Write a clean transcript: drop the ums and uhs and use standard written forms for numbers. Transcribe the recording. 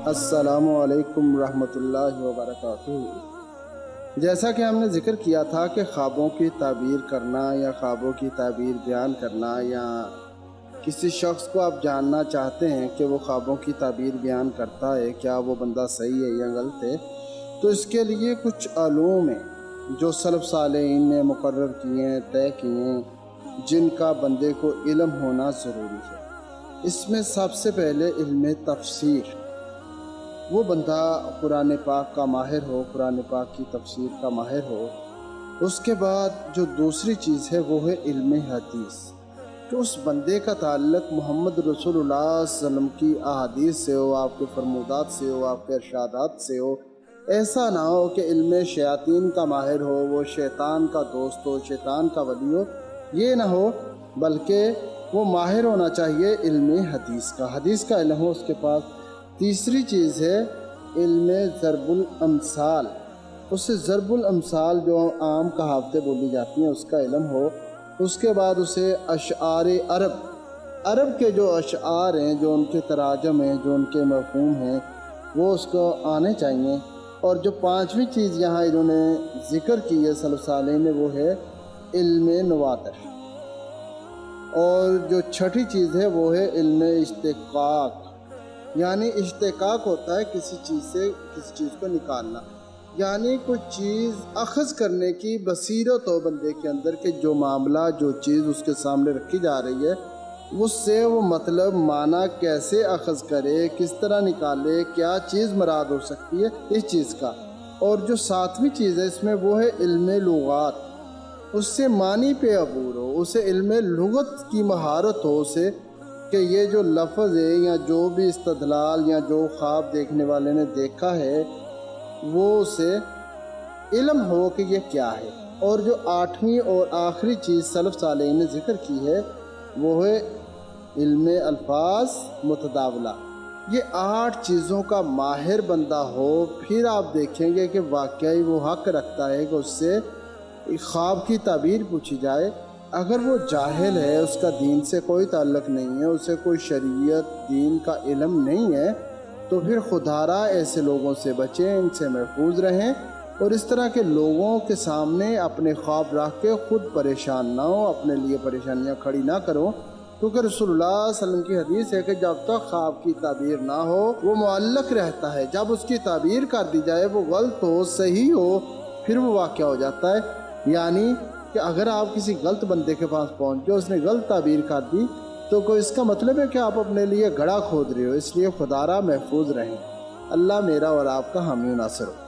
السلام علیکم ورحمۃ اللہ وبرکاتہ۔ جیسا کہ ہم نے ذکر کیا تھا کہ خوابوں کی تعبیر کرنا یا خوابوں کی تعبیر بیان کرنا، یا کسی شخص کو آپ جاننا چاہتے ہیں کہ وہ خوابوں کی تعبیر بیان کرتا ہے، کیا وہ بندہ صحیح ہے یا غلط ہے، تو اس کے لیے کچھ علوم ہیں جو سلف صالحین نے مقرر کیے ہیں، طے کیے ہیں، جن کا بندے کو علم ہونا ضروری ہے۔ اس میں سب سے پہلے علم تفسیر۔ وہ بندہ قرآن پاک کا ماہر ہو، قرآن پاک کی تفسیر کا ماہر ہو۔ اس کے بعد جو دوسری چیز ہے وہ ہے علم حدیث، کہ اس بندے کا تعلق محمد رسول اللہ صلی اللہ علیہ وسلم کی احادیث سے ہو، آپ کے فرمودات سے ہو، آپ کے ارشادات سے ہو۔ ایسا نہ ہو کہ علم شیاطین کا ماہر ہو، وہ شیطان کا دوست ہو، شیطان کا ولی ہو، یہ نہ ہو، بلکہ وہ ماہر ہونا چاہیے علم حدیث کا، حدیث کا علم ہو اس کے پاس۔ تیسری چیز ہے علم ضرب الامثال، اس سے ضرب الامثال جو عام کہاوتیں بولی جاتی ہیں اس کا علم ہو۔ اس کے بعد اسے اشعار عرب کے جو اشعار ہیں، جو ان کے تراجم ہیں، جو ان کے مفہوم ہیں، وہ اس کو آنے چاہیے۔ اور جو پانچویں چیز یہاں انہوں نے ذکر کی ہے سلف صالحین نے، وہ ہے علم نوادر۔ اور جو چھٹی چیز ہے وہ ہے علم اشتقاق، یعنی اشتقاق ہوتا ہے کسی چیز سے کسی چیز کو نکالنا، یعنی کوئی چیز اخذ کرنے کی بصیرت ہو بندے کے اندر، کہ جو معاملہ جو چیز اس کے سامنے رکھی جا رہی ہے اس سے وہ مطلب معنی کیسے اخذ کرے، کس طرح نکالے، کیا چیز مراد ہو سکتی ہے اس چیز کا۔ اور جو ساتویں چیز ہے اس میں وہ ہے علم لغات، اس سے معنی پہ عبور ہو، اسے علم لغت کی مہارت ہو، اسے کہ یہ جو لفظ ہے یا جو بھی استدلال یا جو خواب دیکھنے والے نے دیکھا ہے وہ اسے علم ہو کہ یہ کیا ہے۔ اور جو آٹھویں اور آخری چیز سلف صالحین نے ذکر کی ہے وہ ہے علم الفاظ متداولہ۔ یہ 8 چیزوں کا ماہر بندہ ہو، پھر آپ دیکھیں گے کہ واقعی وہ حق رکھتا ہے کہ اس سے خواب کی تعبیر پوچھی جائے۔ اگر وہ جاہل ہے، اس کا دین سے کوئی تعلق نہیں ہے، اسے کوئی شریعت دین کا علم نہیں ہے، تو پھر خدارا ایسے لوگوں سے بچیں، ان سے محفوظ رہیں، اور اس طرح کے لوگوں کے سامنے اپنے خواب رکھ کے خود پریشان نہ ہو، اپنے لیے پریشانیاں کھڑی نہ کرو، کیونکہ رسول اللہ صلی اللہ علیہ وسلم کی حدیث ہے کہ جب تک خواب کی تعبیر نہ ہو وہ معلق رہتا ہے، جب اس کی تعبیر کر دی جائے وہ غلط ہو صحیح ہو پھر وہ واقع ہو جاتا ہے۔ یعنی کہ اگر آپ کسی غلط بندے کے پاس پہنچ گئے، اس نے غلط تعبیر کر دی، تو کوئی اس کا مطلب ہے کہ آپ اپنے لیے گڑھا کھود رہے ہو۔ اس لیے خدارا محفوظ رہیں۔ اللہ میرا اور آپ کا حامی و ناصر ہو۔